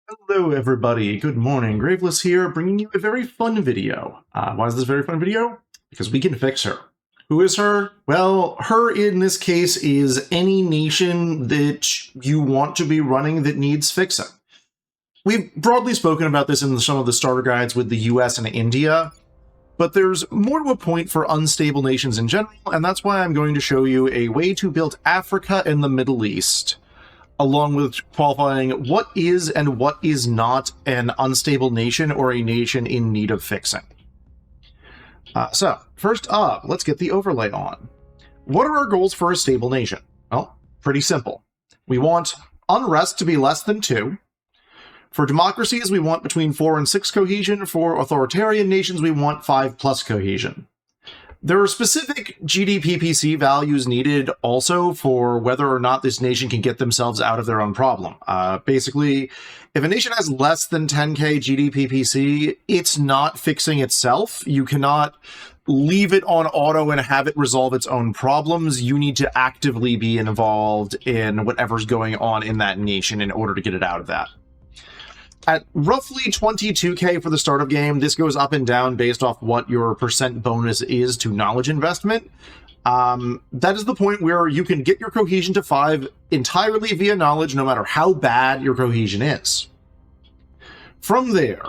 Hello everybody, good morning. Graveless here, bringing you a very fun video. Why is this a very fun video? Because we can fix her. Who is her? Well, her in this case is any nation that you want to be running that needs fixing. We've broadly spoken about this in some of the starter guides with the US and India, but there's more to a point for unstable nations in general, and that's why I'm going to show you a way to build Africa and the Middle East, along with qualifying what is and what is not an unstable nation or a nation in need of fixing. So, first up, let's get the overlay on. What are our goals for a stable nation? Well, pretty simple. We want unrest to be less than 2. For democracies, we want between 4 and 6 cohesion. For authoritarian nations, we want 5+ cohesion. There are specific GDPPC values needed also for whether or not this nation can get themselves out of their own problem. Basically, if a nation has less than 10k GDPPC, it's not fixing itself. You cannot leave it on auto and have it resolve its own problems. You need to actively be involved in whatever's going on in that nation in order to get it out of that. At roughly 22k for the start of game, this goes up and down based off what your percent bonus is to knowledge investment. That is the point where you can get your cohesion to 5 entirely via knowledge, no matter how bad your cohesion is. From there,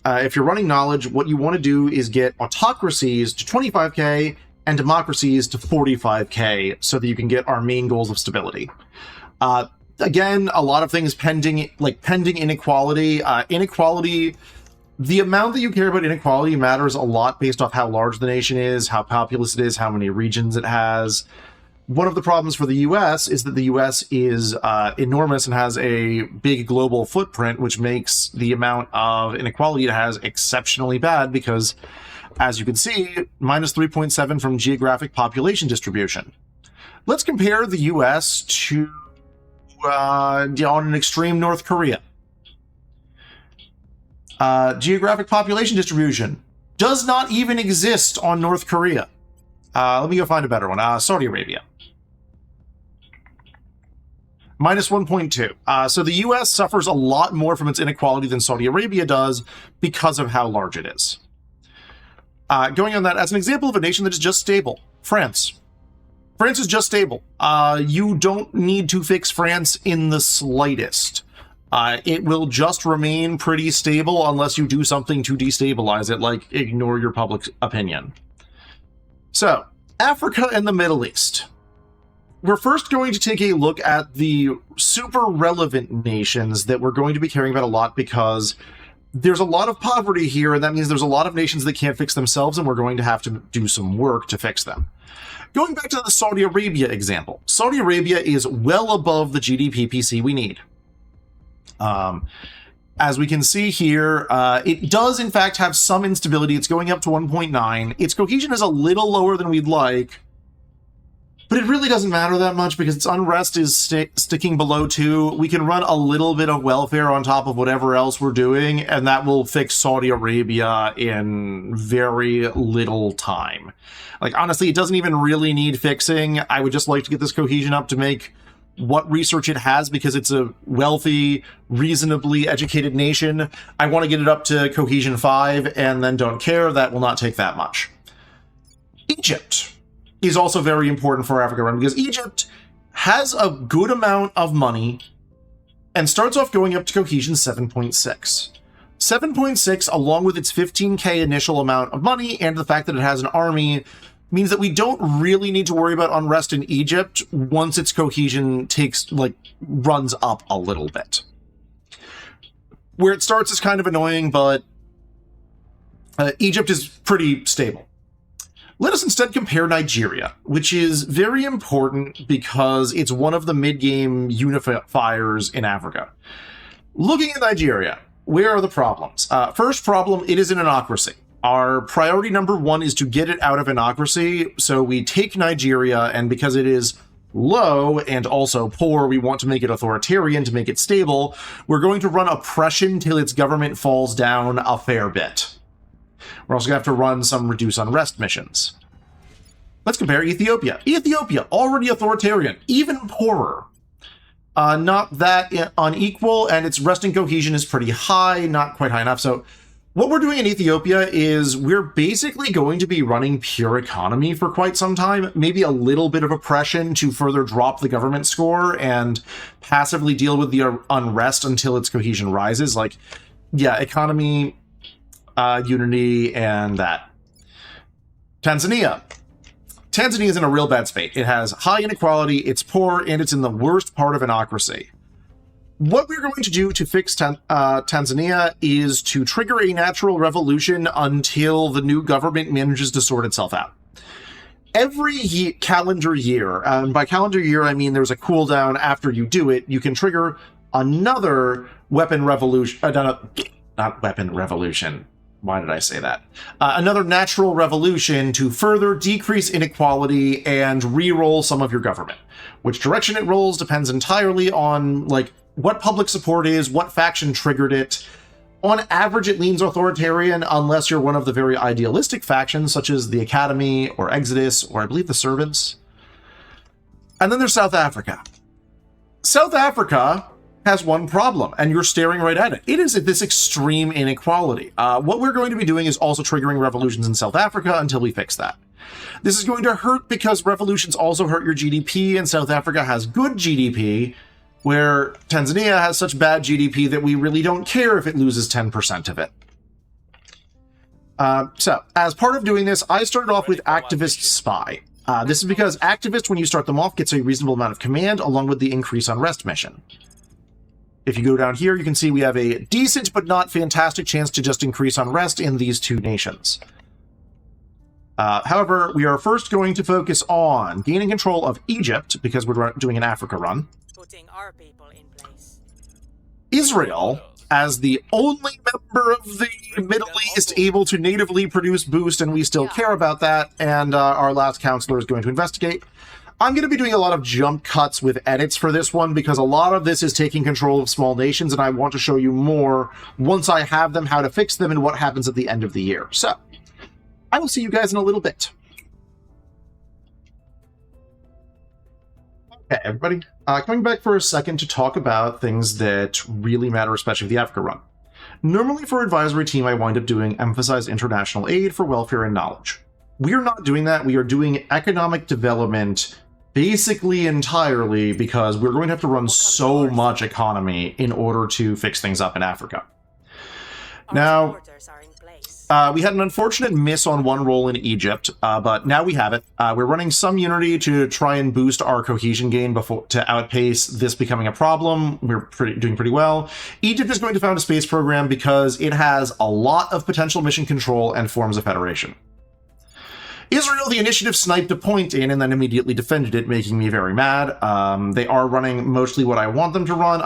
if you're running knowledge, what you want to do is get autocracies to 25k and democracies to 45k so that you can get our main goals of stability. Again, a lot of things pending inequality. Inequality, the amount that you care about inequality matters a lot based off how large the nation is, how populous it is, how many regions it has. One of the problems for the US is that the US is enormous and has a big global footprint, which makes the amount of inequality it has exceptionally bad because, as you can see, minus 3.7 from geographic population distribution. Let's compare the US to on an extreme North Korea. Geographic population distribution does not even exist on North Korea. Let me go find a better one. Saudi Arabia. Minus 1.2. So the US suffers a lot more from its inequality than Saudi Arabia does because of how large it is. Going on that, as an example of a nation that is just stable, France. France is just stable. You don't need to fix France in the slightest. It will just remain pretty stable unless you do something to destabilize it, like ignore your public opinion. So, Africa and the Middle East. We're first going to take a look at the super relevant nations that we're going to be caring about a lot because there's a lot of poverty here, and that means there's a lot of nations that can't fix themselves, and we're going to have to do some work to fix them. Going back to the Saudi Arabia example, Saudi Arabia is well above the GDPPC we need. As we can see here, it does in fact have some instability. It's going up to 1.9. Its cohesion is a little lower than we'd like, but it really doesn't matter that much because its unrest is sticking below 2. We can run a little bit of welfare on top of whatever else we're doing, and that will fix Saudi Arabia in very little time. Like, honestly, it doesn't even really need fixing. I would just like to get this cohesion up to make what research it has because it's a wealthy, reasonably educated nation. I want to get it up to cohesion 5 and then don't care. That will not take that much. Egypt is also very important for Africa run because Egypt has a good amount of money and starts off going up to cohesion 7.6. 7.6, along with its 15k initial amount of money and the fact that it has an army, means that we don't really need to worry about unrest in Egypt once its cohesion runs up a little bit. Where it starts is kind of annoying, but Egypt is pretty stable. Let us instead compare Nigeria, which is very important because it's one of the mid-game unifiers in Africa. Looking at Nigeria, where are the problems? First problem, it is an anocracy. Our priority number 1 is to get it out of anocracy, so we take Nigeria, and because it is low and also poor, we want to make it authoritarian to make it stable. We're going to run oppression till its government falls down a fair bit. We're also going to have to run some reduce unrest missions. Let's compare Ethiopia. Ethiopia, already authoritarian, even poorer. not that unequal, and its resting cohesion is pretty high, not quite high enough. So what we're doing in Ethiopia is we're basically going to be running pure economy for quite some time, maybe a little bit of oppression to further drop the government score and passively deal with the unrest until its cohesion rises. Like, yeah, economy, unity, and that. Tanzania. Tanzania is in a real bad state. It has high inequality, it's poor, and it's in the worst part of anocracy. What we're going to do to fix Tanzania is to trigger a natural revolution until the new government manages to sort itself out. Every calendar year, and by calendar year I mean there's a cooldown after you do it, you can trigger another weapon revolution, not weapon revolution. Why did I say that? Another natural revolution to further decrease inequality and re-roll some of your government. Which direction it rolls depends entirely on, like, what public support is, what faction triggered it. On average, it leans authoritarian unless you're one of the very idealistic factions, such as the Academy, or Exodus, or I believe the Servants. And then there's South Africa. South Africa has one problem, and you're staring right at it. It is this extreme inequality. What we're going to be doing is also triggering revolutions in South Africa until we fix that. This is going to hurt because revolutions also hurt your GDP, and South Africa has good GDP, where Tanzania has such bad GDP that we really don't care if it loses 10% of it. So, as part of doing this, I started off with Activist Spy. This is because Activist, when you start them off, gets a reasonable amount of command, along with the increase on rest mission. If you go down here, you can see we have a decent but not fantastic chance to just increase unrest in these two nations. However, we are first going to focus on gaining control of Egypt, because we're doing an Africa run. Putting our people in place. Israel, as the only member of the Middle East able to natively produce boost, and we still care about that, and our last counselor is going to investigate. I'm going to be doing a lot of jump cuts with edits for this one, because a lot of this is taking control of small nations, and I want to show you more once I have them, how to fix them, and what happens at the end of the year. So, I will see you guys in a little bit. Okay, everybody. Coming back for a second to talk about things that really matter, especially for the Africa run. Normally for advisory team, I wind up doing emphasize international aid for welfare and knowledge. We are not doing that. We are doing economic development basically entirely because we're going to have to run so much economy in order to fix things up in Africa. Now, we had an unfortunate miss on one role in Egypt, but now we have it. We're running some unity to try and boost our cohesion gain to outpace this becoming a problem. We're doing pretty well. Egypt is going to found a space program because it has a lot of potential mission control and forms a federation. Israel, the initiative sniped a point in and then immediately defended it, making me very mad. They are running mostly what I want them to run.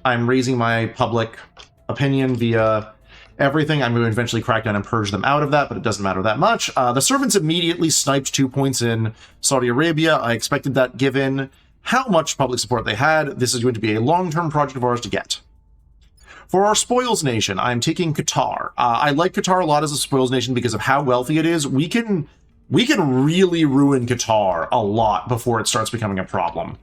I'm raising my public opinion via everything. I'm going to eventually crack down and purge them out of that, but it doesn't matter that much. The Servants immediately sniped 2 points in Saudi Arabia. I expected that given how much public support they had. This is going to be a long-term project of ours to get. For our spoils nation, I'm taking Qatar. I like Qatar a lot as a spoils nation because of how wealthy it is. We can really ruin Qatar a lot before it starts becoming a problem.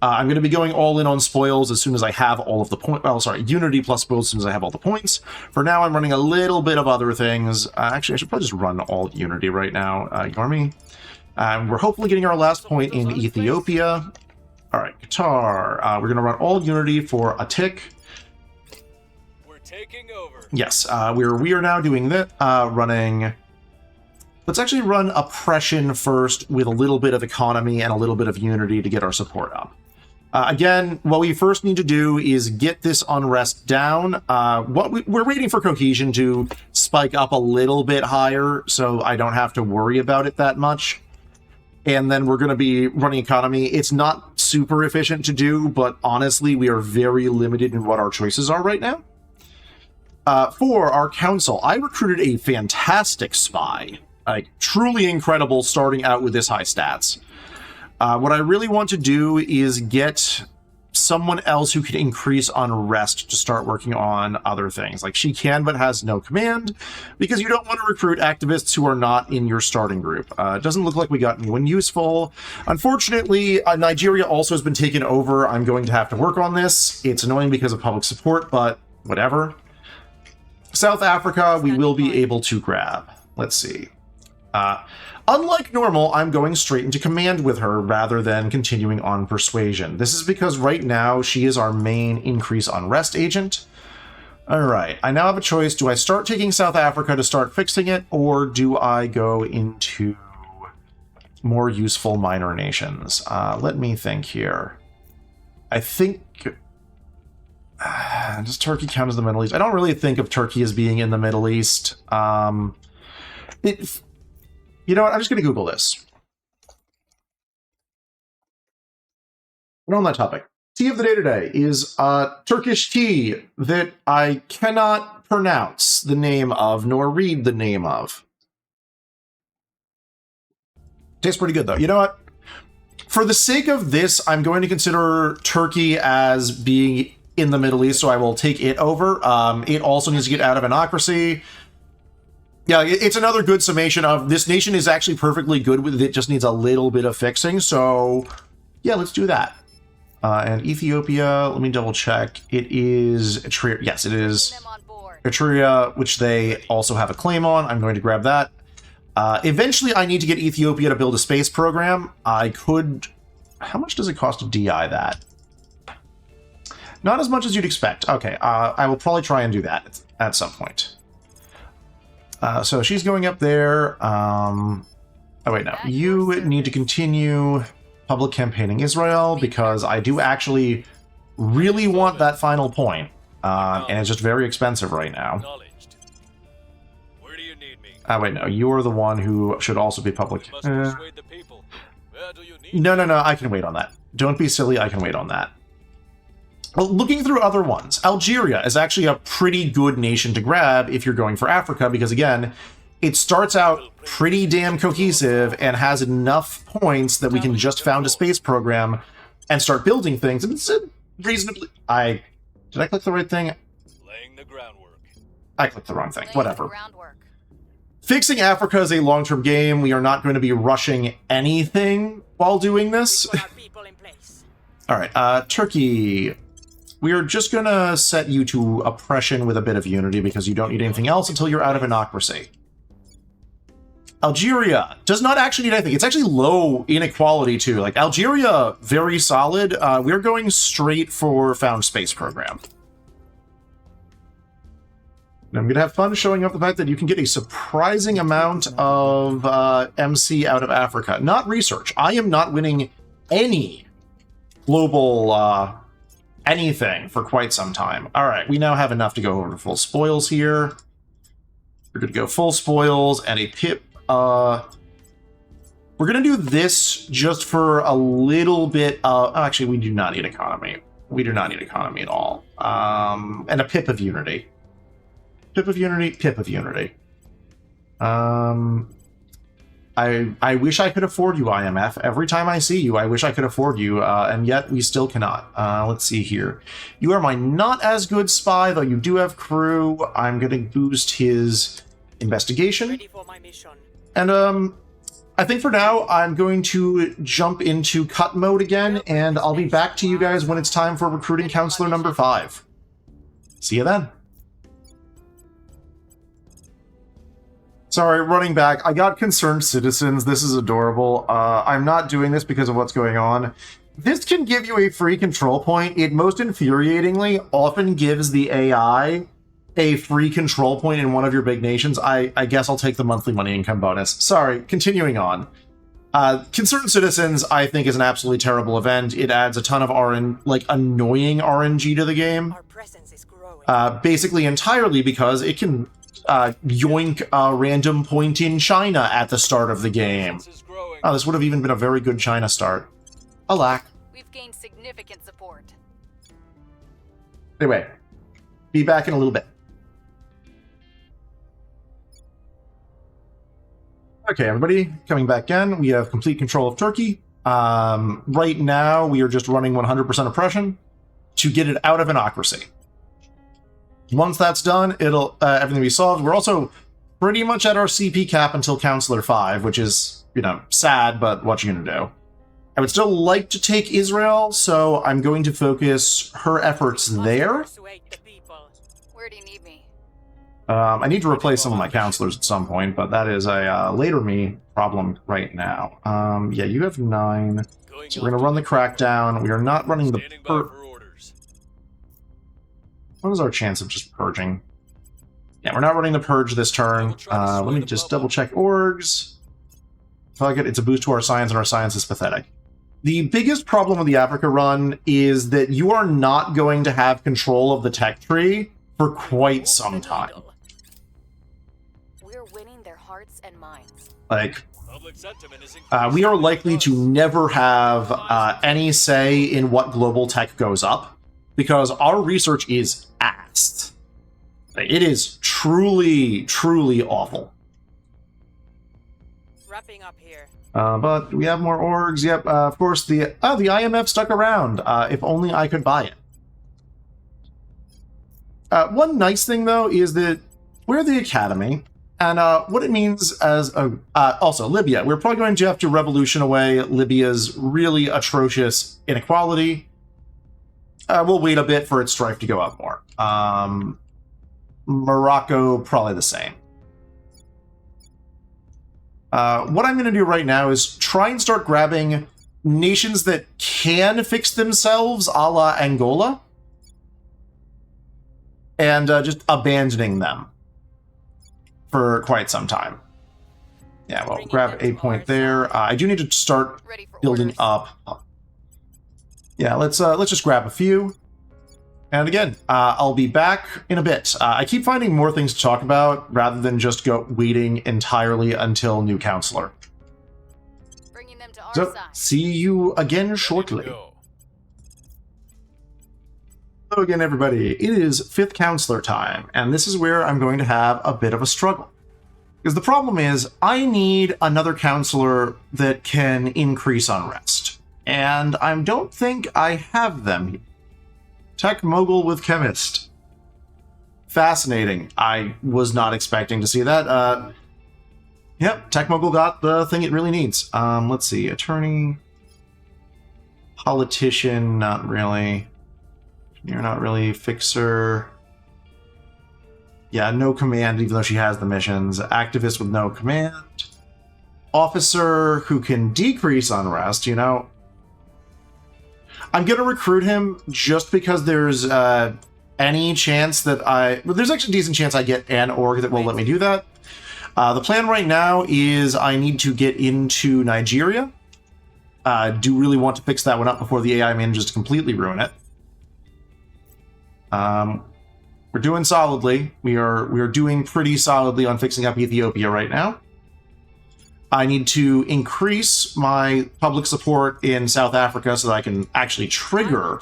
I'm going to be going all in on spoils as soon as I have all of the points. Well, sorry, unity plus spoils as soon as I have all the points. For now, I'm running a little bit of other things. Actually, I should probably just run all unity right now. Ignore me. We're hopefully getting our last point in Ethiopia. All right, Qatar. We're going to run all unity for a tick. We're taking over. Yes, we are now doing that. Running. Let's actually run oppression first with a little bit of economy and a little bit of unity to get our support up. Again, what we first need to do is get this unrest down. We're waiting for cohesion to spike up a little bit higher, so I don't have to worry about it that much. And then we're going to be running economy. It's not super efficient to do, but honestly, we are very limited in what our choices are right now. For our council, I recruited a fantastic spy. Like, truly incredible starting out with this high stats. What I really want to do is get someone else who can increase unrest to start working on other things. Like, she can, but has no command, because you don't want to recruit activists who are not in your starting group. It doesn't look like we got anyone useful. Unfortunately, Nigeria also has been taken over. I'm going to have to work on this. It's annoying because of public support, but whatever. South Africa, we will be able to grab. Let's see. Unlike normal, I'm going straight into command with her rather than continuing on persuasion. This is because right now she is our main increase unrest agent. Alright, I now have a choice. Do I start taking South Africa to start fixing it, or do I go into more useful minor nations? Let me think here. I think... does Turkey count as the Middle East? I don't really think of Turkey as being in the Middle East. You know what? I'm just going to Google this. And on that topic, tea of the day today is Turkish tea that I cannot pronounce the name of nor read the name of. Tastes pretty good, though. You know what? For the sake of this, I'm going to consider Turkey as being in the Middle East, so I will take it over. It also needs to get out of anocracy. Yeah, it's another good summation of this nation is actually perfectly good with it, just needs a little bit of fixing. So, yeah, let's do that. And Ethiopia, let me double check. It is Eritrea. Yes, it is Eritrea, which they also have a claim on. I'm going to grab that. Eventually, I need to get Ethiopia to build a space program. I could... How much does it cost to DI that? Not as much as you'd expect. Okay, I will probably try and do that at some point. So she's going up there. Oh, wait, no. You need to continue public campaigning Israel, because I do actually really want that final point. And it's just very expensive right now. Where do you need me? Wait, no. You're the one who should also be public. Must persuade the people. Where do you need No. I can wait on that. Don't be silly. I can wait on that. Well, looking through other ones, Algeria is actually a pretty good nation to grab if you're going for Africa, because again, it starts out pretty damn cohesive and has enough points that we can just found a space program and start building things. And it's reasonably... Did I click the right thing? Laying the groundwork. I clicked the wrong thing. Whatever. Fixing Africa is a long-term game. We are not going to be rushing anything while doing this. Alright, Turkey... We are just going to set you to oppression with a bit of unity, because you don't need anything else until you're out of anocracy. Algeria does not actually need anything. It's actually low inequality, too. Like, Algeria, very solid. We're going straight for Found Space Program. And I'm going to have fun showing off the fact that you can get a surprising amount of MC out of Africa. Not research. I am not winning any global... anything for quite some time. All right, we now have enough to go over to full spoils here. We're going to go full spoils and a pip. We're going to do this just for a little bit of... actually, we do not need economy. We do not need economy at all. And a pip of unity. Pip of unity, pip of unity. I wish I could afford you, IMF. Every time I see you, I wish I could afford you, and yet we still cannot. Let's see here. You are my not as good spy, though you do have crew. I'm going to boost his investigation. Ready for my mission. And, I think for now, I'm going to jump into cut mode again, and I'll be back to you guys when it's time for recruiting counselor number 5. See you then. Sorry, running back. I got concerned citizens. This is adorable. I'm not doing this because of what's going on. This can give you a free control point. It most infuriatingly often gives the AI a free control point in one of your big nations. I guess I'll take the monthly money income bonus. Sorry, continuing on. Concerned Citizens, I think, is an absolutely terrible event. It adds a ton of annoying RNG to the game. Our presence is growing. Basically entirely because it can yoink a random point in China at the start of the game. Oh, this would have even been a very good China start. Alack. We've gained significant support. Anyway, be back in a little bit. Okay, everybody, coming back in. We have complete control of Turkey. Right now, we are just running 100% oppression. to get it out of anocracy. Once that's done, it'll everything be solved. We're also pretty much at our CP cap until Counselor 5, which is, you know, sad, but what you gonna do? I would still like to take Israel, so I'm going to focus her efforts there. Persuade the people. Where do you need me? I need to replace some of my counselors at some point, but that is a later me problem right now. Yeah, you have 9. So we're going to run the crackdown. We are not running the Standing by for orders. What is our chance of just purging? Yeah, we're not running the purge this turn. Let me just double check orgs. Fuck it, it's a boost to our science, and our science is pathetic. The biggest problem with the Africa run is that you are not going to have control of the tech tree for quite some time. We're winning their hearts and minds. Like, Public sentiment is we are likely to never have any say in what global tech goes up, because our research is ass. Like, it is truly, truly awful. Wrapping up here. But we have more orgs. Yep, of course, the IMF stuck around. If only I could buy it. One nice thing, though, is that we're the Academy, and what it means as a... also, Libya. We're probably going to have to revolution away Libya's really atrocious inequality. We'll wait a bit for its strife to go up more. Morocco, probably the same. What I'm going to do right now is try and start grabbing nations that can fix themselves, a la Angola, and just abandoning them for quite some time. Yeah, well, grab a point there. I do need to start Ready for building orders. up. Yeah, let's just grab a few. And again, I'll be back in a bit. I keep finding more things to talk about rather than just waiting entirely until new counselor. Bringing them to our So, side. see you again ready to shortly. go. Hello again, everybody. It is 5th counselor time, and this is where I'm going to have a bit of a struggle. Because the problem is, I need another counselor that can increase unrest. And I don't think I have them here. Tech mogul with chemist. Fascinating. I was not expecting to see that. Yep, tech mogul got the thing it really needs. Let's see. Attorney. Politician, not really. You're not really. Fixer. Yeah, no command, even though she has the missions. Activist with no command. Officer who can decrease unrest, you know. I'm going to recruit him just because there's any chance that well, there's actually a decent chance I get an org that will let me do that. The plan right now is I need to get into Nigeria. Do really want to fix that one up before the AI manages to completely ruin it. We're doing solidly. We are doing pretty solidly on fixing up Ethiopia right now. I need to increase my public support in South Africa so that I can actually trigger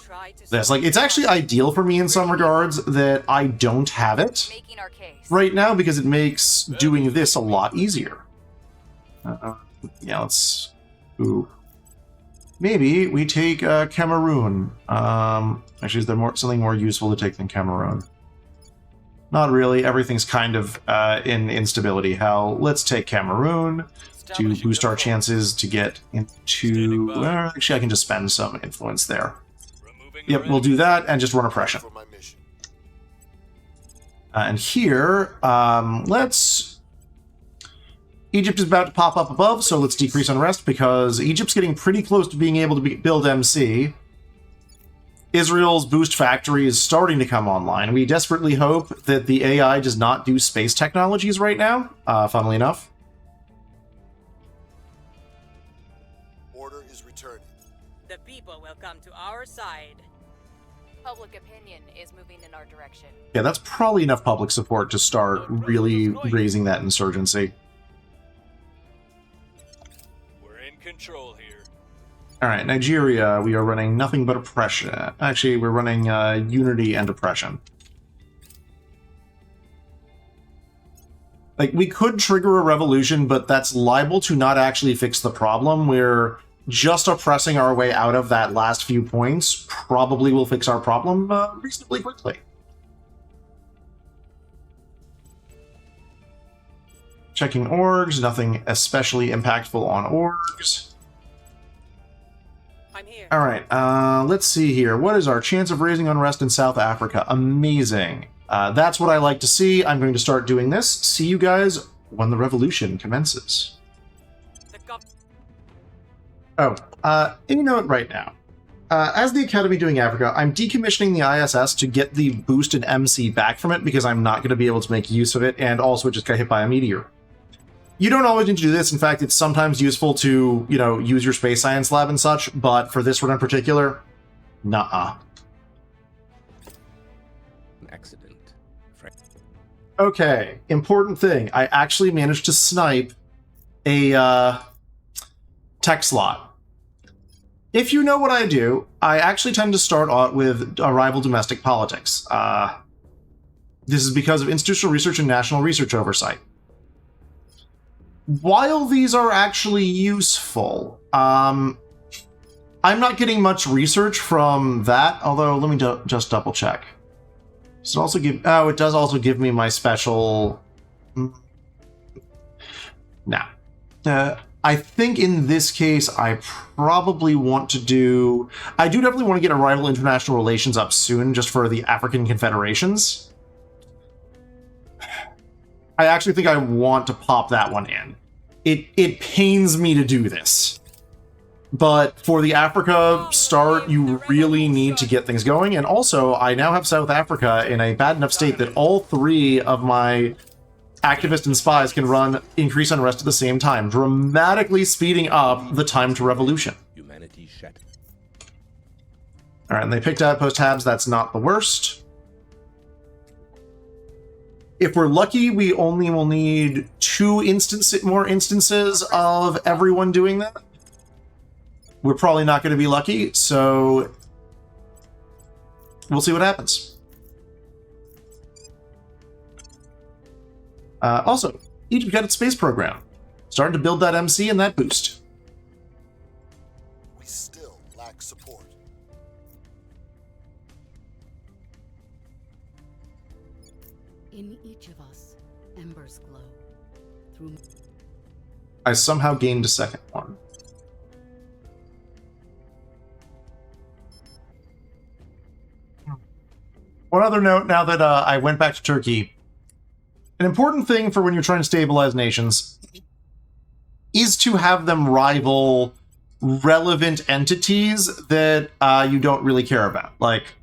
this. Like, it's actually ideal for me in some regards that I don't have it Making our case. right now because it makes doing this a lot easier. Yeah, let's... Ooh. Maybe we take Cameroon. Actually, is there something more useful to take than Cameroon? Not really. Everything's kind of in instability. Hell, let's take Cameroon to boost our chances to get into... actually, I can just spend some influence there. Yep, we'll do that and just run oppression. And here, let's... Egypt is about to pop up above, so let's decrease unrest because Egypt's getting pretty close to being able to build MC. Israel's boost factory is starting to come online. We desperately hope that the AI does not do space technologies right now, funnily enough. Order is returning. The people will come to our side. Public opinion is moving in our direction. Yeah, that's probably enough public support to start really raising that insurgency. We're in control here. Alright, Nigeria, we are running nothing but oppression. Actually, we're running unity and oppression. Like, we could trigger a revolution, but that's liable to not actually fix the problem. We're just oppressing our way out of that last few points probably will fix our problem reasonably quickly. Checking orgs, nothing especially impactful on orgs. I'm here. Alright, let's see here. What is our chance of raising unrest in South Africa? Amazing. That's what I like to see. I'm going to start doing this. See you guys when the revolution commences. The gov- You know it right now. As the Academy doing Africa, I'm decommissioning the ISS to get the boost in MC back from it because I'm not going to be able to make use of it, and also it just got hit by a meteor. You don't always need to do this. In fact, it's sometimes useful to, you know, use your space science lab and such, but for this one in particular, nuh-uh. Accident. Okay, important thing. I actually managed to snipe a tech slot. If you know what I do, I actually tend to start out with rival domestic politics. This is because of institutional research and national research oversight. While these are actually useful, I'm not getting much research from that, although let me just double check. Does it also give... Oh, it does also give me my special... Nah. I think in this case, I probably want to do... I do definitely want to get a rival international relations up soon, just for the African confederations. I actually think I want to pop that one in. It pains me to do this. But for the Africa start, you really need to get things going. And also, I now have South Africa in a bad enough state that all three of my activists and spies can run increase unrest at the same time, dramatically speeding up the time to revolution. Humanity shattered. All right, and they picked outpost tabs. That's not the worst. If we're lucky, we only will need more instances of everyone doing that. We're probably not going to be lucky, so we'll see what happens. Also, Egypt got its space program. Starting to build that MC and that boost. We still lack support. In each of us, embers glow. Through I somehow gained a second one. One other note, now that I went back to Turkey, an important thing for when you're trying to stabilize nations is to have them rival relevant entities that you don't really care about. Like,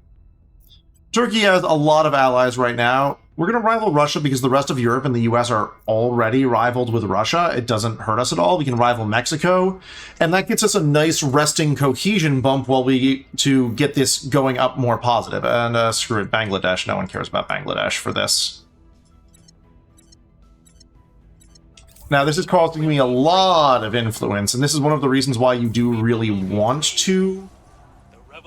Turkey has a lot of allies right now. We're going to rival Russia because the rest of Europe and the US are already rivaled with Russia. It doesn't hurt us at all. We can rival Mexico. And that gets us a nice resting cohesion bump while we to get this going up more positive. And screw it, Bangladesh. No one cares about Bangladesh for this. Now, this is costing me a lot of influence, and this is one of the reasons why you do really want to...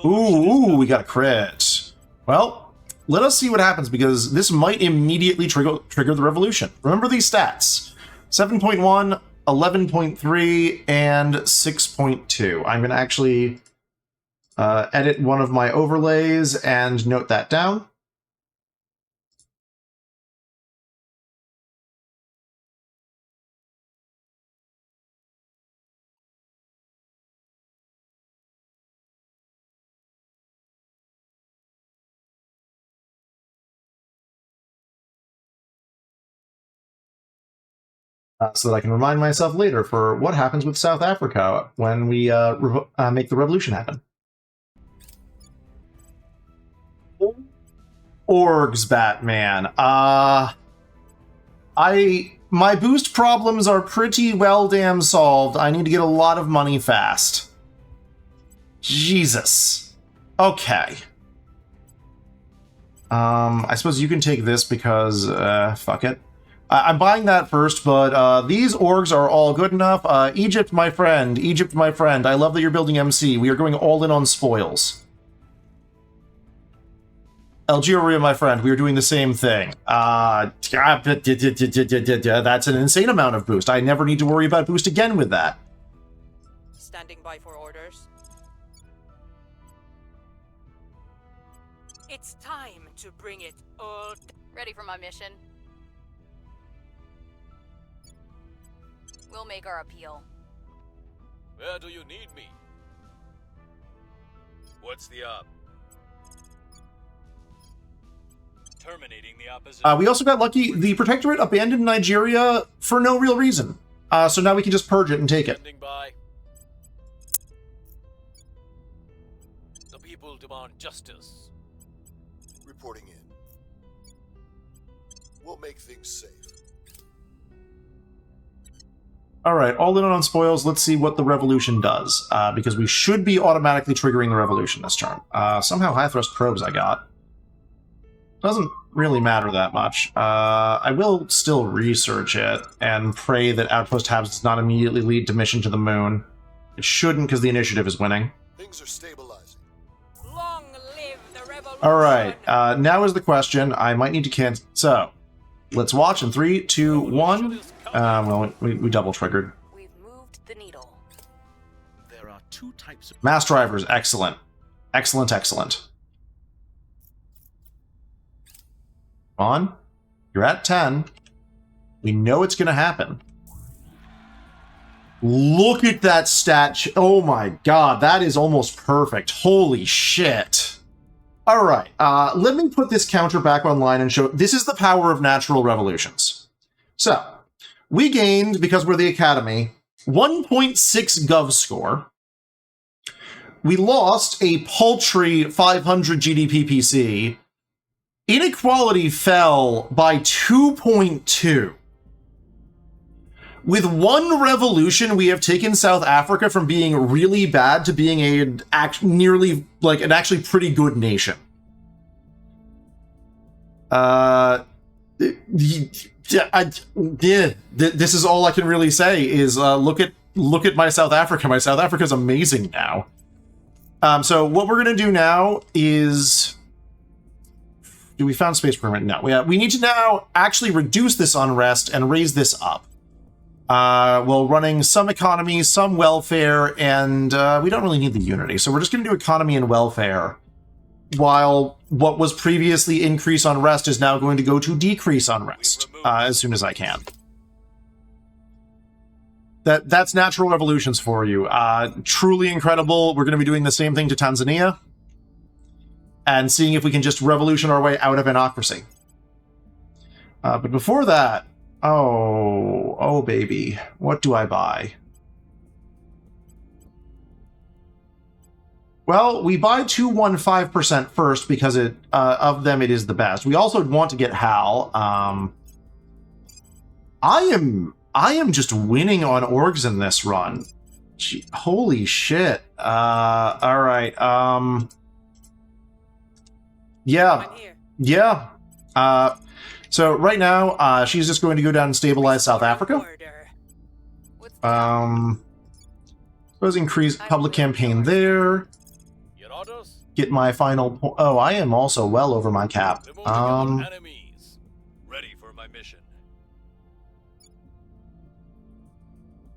Ooh, we got a crit. Well, let us see what happens, because this might immediately trigger the revolution. Remember these stats. 7.1, 11.3, and 6.2. I'm going to actually edit one of my overlays and note that down. So that I can remind myself later for what happens with South Africa when we make the revolution happen. Orgs, Batman. My boost problems are pretty well damn solved. I need to get a lot of money fast. Jesus. Okay. I suppose you can take this because, fuck it. I'm buying that first, but these orgs are all good enough. Egypt, my friend. Egypt, my friend. I love that you're building MC. We are going all in on spoils. Algeria, my friend. We are doing the same thing. That's an insane amount of boost. I never need to worry about boost again with that. standing by for orders. It's time to bring it all. Ready for my mission? We'll make our appeal. Where do you need me? What's the op? Terminating the opposition. We also got lucky. The Protectorate abandoned Nigeria for no real reason. So now we can just purge it and take it. Standing by. The people demand justice. Reporting in. We'll make things safe. All right, all in on spoils. Let's see what the revolution does, because we should be automatically triggering the revolution this turn. Somehow high thrust probes I got. Doesn't really matter that much. I will still research it and pray that Outpost Habs does not immediately lead to mission to the moon. It shouldn't, because the initiative is winning. Things are stabilizing. Long live the revolution! All right, now is the question. I might need to cancel. So, let's watch in 3, 2, 1. Well, we double triggered. We've moved the needle. There are two types of Mass drivers, excellent. Excellent, excellent. On. You're at 10. We know it's going to happen. Look at that stat. Oh my god, that is almost perfect. Holy shit. All right, let me put this counter back online and show. This is the power of natural revolutions. So, we gained, because we're the Academy, 1.6 Gov score. We lost a paltry 500 GDP PC. Inequality fell by 2.2. With one revolution, we have taken South Africa from being really bad to being an actually pretty good nation. This is all I can really say is look at my South Africa. My South Africa is amazing now. So what we're gonna do now is, we found space permit? No, we need to now actually reduce this unrest and raise this up. While running some economy, some welfare, and we don't really need the unity, so we're just gonna do economy and welfare. While what was previously increase unrest is now going to go to decrease unrest as soon as I can. That's natural revolutions for you. Truly incredible. We're going to be doing the same thing to Tanzania and seeing if we can just revolution our way out of anocracy. But before that, oh baby, what do I buy? Well, we buy 215% first because of them it is the best. We also want to get HAL. I am just winning on orgs in this run. Gee, holy shit. All right. Yeah. I'm here. Yeah. So right now, she's just going to go down and stabilize South Africa. Order. What's the Suppose increase public campaign there. Your orders? Get my final oh, I am also well over my cap. Removing our enemies. Ready for my mission.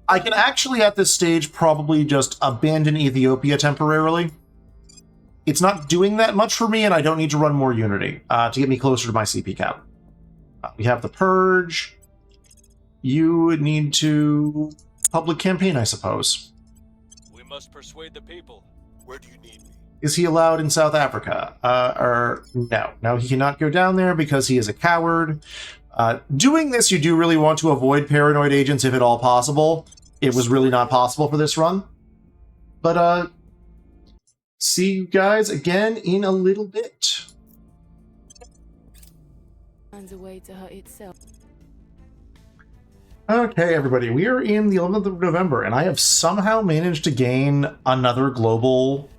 I can actually, at this stage, probably just abandon Ethiopia temporarily. It's not doing that much for me, and I don't need to run more Unity to get me closer to my CP cap. We have the Purge. You would need to public campaign, I suppose. We must persuade the people. Where do you need me? Is he allowed in South Africa? Or no. No, he cannot go down there because he is a coward. Doing this, you do really want to avoid paranoid agents if at all possible. It was really not possible for this run. But, see you guys again in a little bit. Finds a way to hurt itself. Okay, everybody, we are in the 11th of November, and I have somehow managed to gain another global,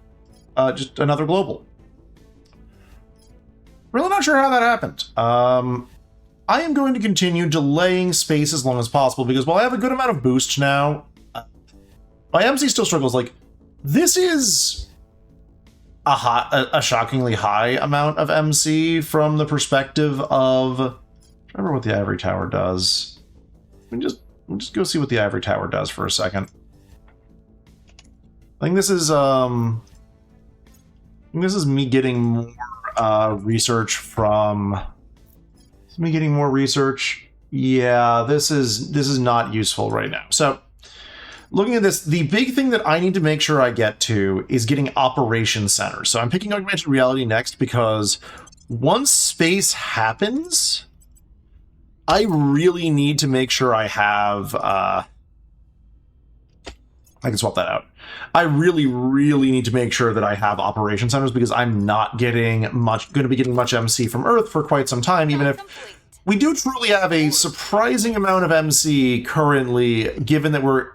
just another global. Really not sure how that happened. I am going to continue delaying space as long as possible, because while I have a good amount of boost now, my MC still struggles. Like, this is a shockingly high amount of MC from the perspective of... I remember what the Ivory Tower does. We'll just go see what the Ivory Tower does for a second. I think this is me getting more research from. Is me getting more research? Yeah, this is not useful right now. So, looking at this, the big thing that I need to make sure I get to is getting operation centers. So I'm picking augmented reality next because once space happens, I really need to make sure I have. I can swap that out. I really, really need to make sure that I have operation centers because I'm not going to be getting much MC from Earth for quite some time, even if we do truly have a surprising amount of MC currently, given that we're,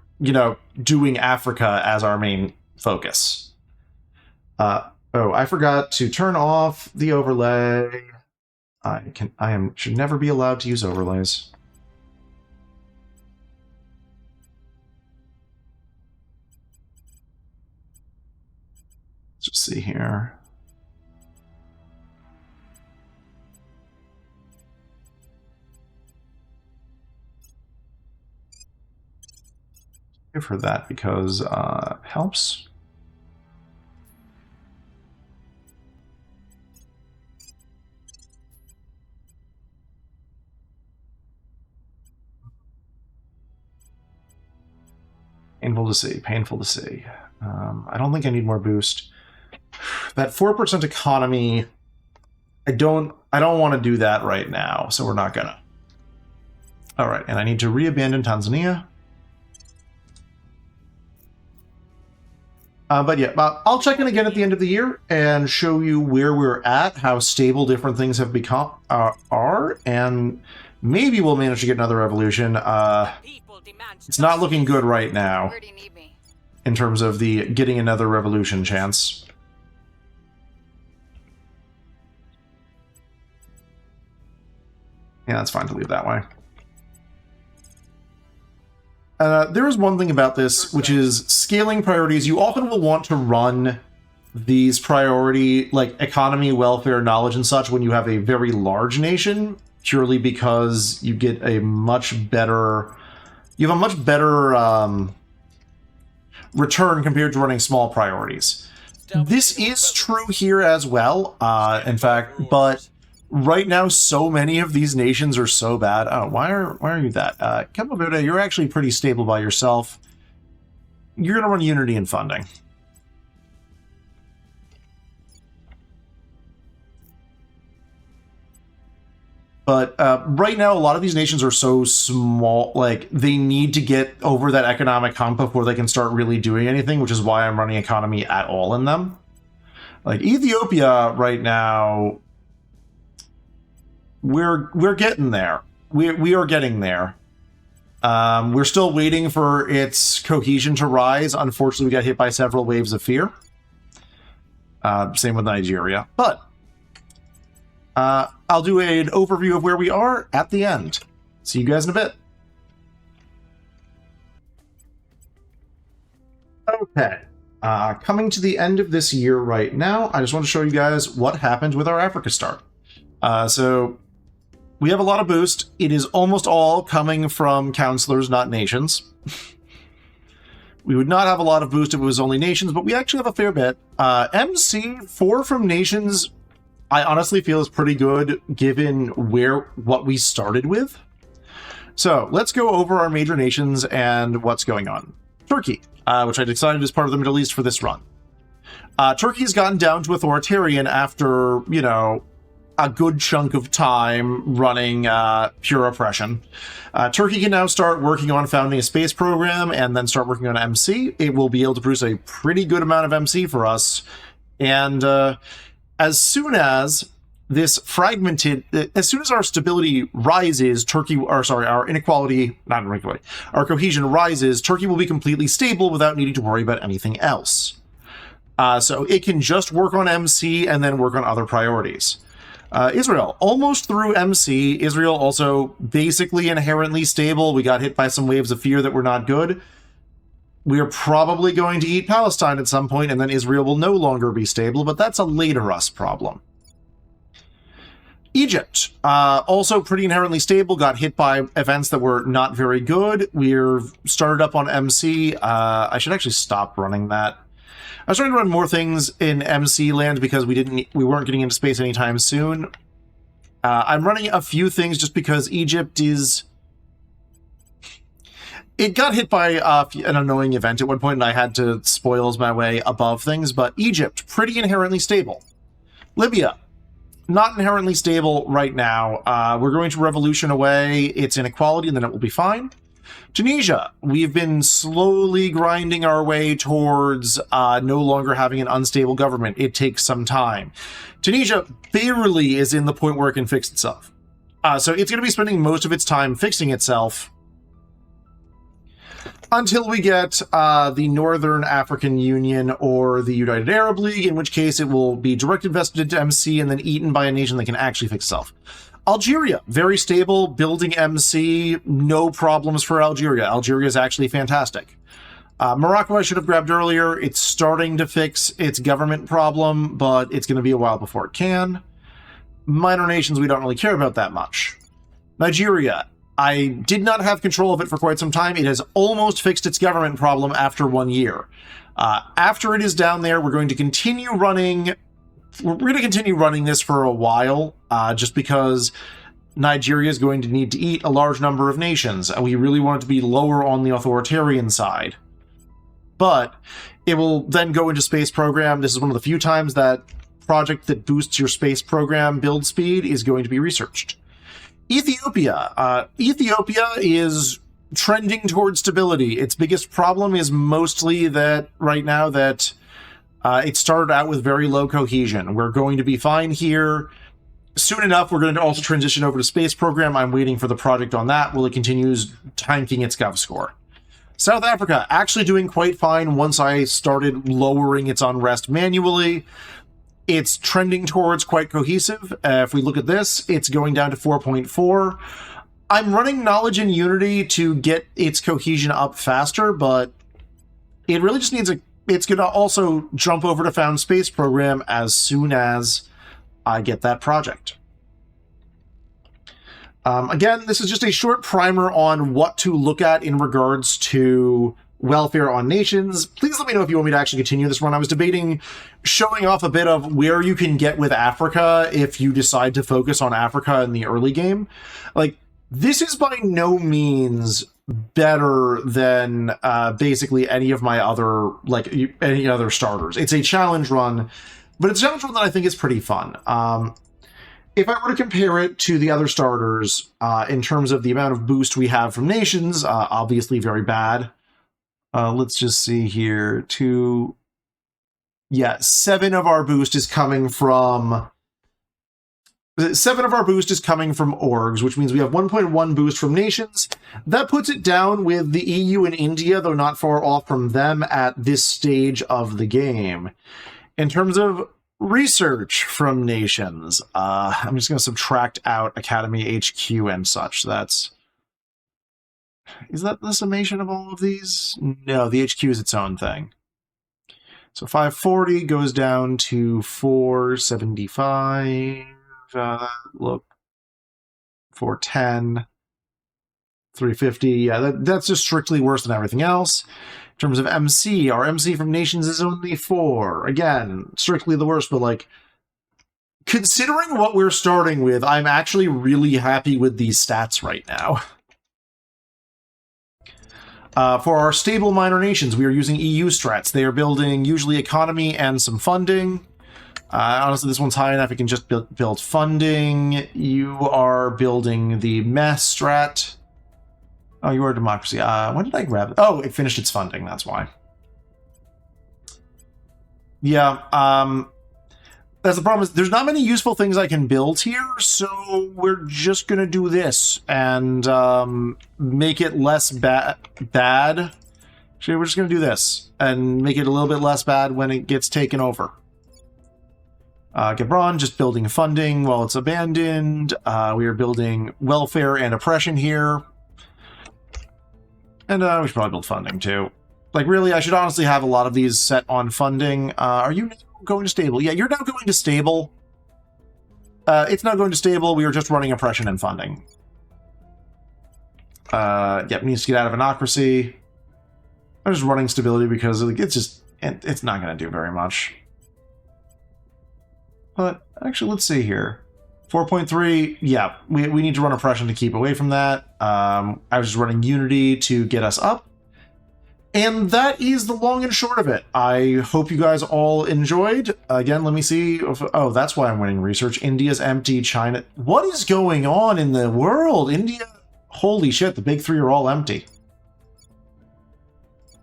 doing Africa as our main focus. Oh, I forgot to turn off the overlay. Should never be allowed to use overlays. Let's just see here. Give her that because helps. Painful to see, painful to see. I don't think I need more boost. That 4% economy, I don't want to do that right now, so we're not gonna. All right, and I need to re-abandon Tanzania. But yeah, I'll check in again at the end of the year and show you where we're at, how stable different things have become, are, and maybe we'll manage to get another revolution. It's not looking good right now Where do you need me? in terms of the getting another revolution chance. Yeah, that's fine to leave that way. There is one thing about this, which is scaling priorities. You often will want to run these priority, like economy, welfare, knowledge, and such when you have a very large nation, purely because you get a much better... You have a much better return compared to running small priorities. This is true here as well, in fact, but right now so many of these nations are so bad. Oh, why are you that? Kemabuda, you're actually pretty stable by yourself. You're going to run Unity and funding. But right now, a lot of these nations are so small, like, they need to get over that economic hump before they can start really doing anything, which is why I'm running economy at all in them. Like, Ethiopia right now, we're getting there. We are getting there. We're still waiting for its cohesion to rise. Unfortunately, we got hit by several waves of fear. Same with Nigeria. But I'll do an overview of where we are at the end. See you guys in a bit. Okay. Coming to the end of this year right now, I just want to show you guys what happened with our Africa start. So we have a lot of boost. It is almost all coming from counselors, not nations. We would not have a lot of boost if it was only nations, but we actually have a fair bit. MC, 4 from nations, I honestly feel is pretty good given what we started with. So let's go over our major nations and what's going on. Turkey, which I decided is part of the Middle East for this run. Turkey's gotten down to authoritarian after, a good chunk of time running pure oppression. Turkey can now start working on founding a space program and then start working on MC. It will be able to produce a pretty good amount of MC for us. And as soon as this as soon as our stability rises, our inequality, not inequality, our cohesion rises, Turkey will be completely stable without needing to worry about anything else. So it can just work on MC and then work on other priorities. Israel, almost through MC. Israel also basically inherently stable. We got hit by some waves of fear that were not good. We are probably going to eat Palestine at some point, and then Israel will no longer be stable, but that's a later us problem. Egypt, also pretty inherently stable, got hit by events that were not very good. We're started up on MC. I should actually stop running that. I was trying to run more things in MC land because we weren't getting into space anytime soon. I'm running a few things just because Egypt is... It got hit by an annoying event at one point, and I had to spoils my way above things, but Egypt, pretty inherently stable. Libya, not inherently stable right now. We're going to revolution away its inequality, and then it will be fine. Tunisia, we've been slowly grinding our way towards no longer having an unstable government. It takes some time. Tunisia barely is in the point where it can fix itself. So it's going to be spending most of its time fixing itself until we get the Northern African Union or the United Arab League, in which case it will be direct invested into MC and then eaten by a nation that can actually fix itself. Algeria, very stable, building MC, no problems for Algeria. Algeria is actually fantastic. Morocco I should have grabbed earlier. It's starting to fix its government problem, but it's going to be a while before it can. Minor nations we don't really care about that much. Nigeria, I did not have control of it for quite some time. It has almost fixed its government problem after 1 year. After it is down there, we're going to continue running... We're going to continue running this for a while, just because Nigeria is going to need to eat a large number of nations, and we really want it to be lower on the authoritarian side. But it will then go into space program. This is one of the few times that project that boosts your space program build speed is going to be researched. Ethiopia. Ethiopia is trending towards stability. Its biggest problem is mostly that right now that it started out with very low cohesion. We're going to be fine here. Soon enough, we're going to also transition over to space program. I'm waiting for the project on that while it continues tanking its gov score. South Africa, actually doing quite fine once I started lowering its unrest manually. It's trending towards quite cohesive. If we look at this, it's going down to 4.4. I'm running Knowledge and Unity to get its cohesion up faster, but it really just needs a... It's going to also jump over to Found Space Program as soon as I get that project. Again, this is just a short primer on what to look at in regards to welfare on nations. Please let me know if you want me to actually continue this run. I was debating showing off a bit of where you can get with Africa if you decide to focus on Africa in the early game. Like, this is by no means better than basically any of my other, like, any other starters. It's a challenge run, but it's a challenge run that I think is pretty fun. If I were to compare it to the other starters, in terms of the amount of boost we have from nations, obviously very bad. Let's just see here. 7 of our boost is coming from... 7 of our boost is coming from orgs, which means we have 1.1 boost from nations. That puts it down with the EU and India, though not far off from them at this stage of the game. In terms of research from nations, I'm just going to subtract out Academy HQ and such. That's... Is that the summation of all of these? No, the HQ is its own thing. So 540 goes down to 475. Look, 410, 350. Yeah, that's just strictly worse than everything else. In terms of MC, our MC from nations is only 4. Again, strictly the worst, but like, considering what we're starting with, I'm actually really happy with these stats right now. For our stable minor nations, we are using EU strats. They are building usually economy and some funding. Honestly, this one's high enough. It can just build funding. You are building the mess strat. Oh, you are democracy. When did I grab it? Oh, it finished its funding. That's why. Yeah. That's the problem. Is there's not many useful things I can build here, so we're just gonna do this and make it less bad. Actually, we're just gonna do this and make it a little bit less bad when it gets taken over. Gabron, just building funding while it's abandoned. We are building welfare and oppression here. And we should probably build funding, too. Like, really, I should honestly have a lot of these set on funding. Are you now going to stable? Yeah, you're now going to stable. It's not going to stable. We were just running oppression and funding. Yeah, it needs to get out of anocracy. I'm just running stability because it's it's not going to do very much. But actually, let's see here. 4.3, yeah, we need to run oppression to keep away from that. I was just running Unity to get us up. And that is the long and short of it. I hope you guys all enjoyed. Again, let me see. Oh, that's why I'm winning research. India's empty. China. What is going on in the world? India. Holy shit, the big three are all empty.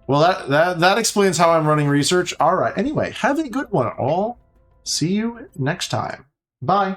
Well, that explains how I'm running research. All right. Anyway, have a good one, all. See you next time. Bye.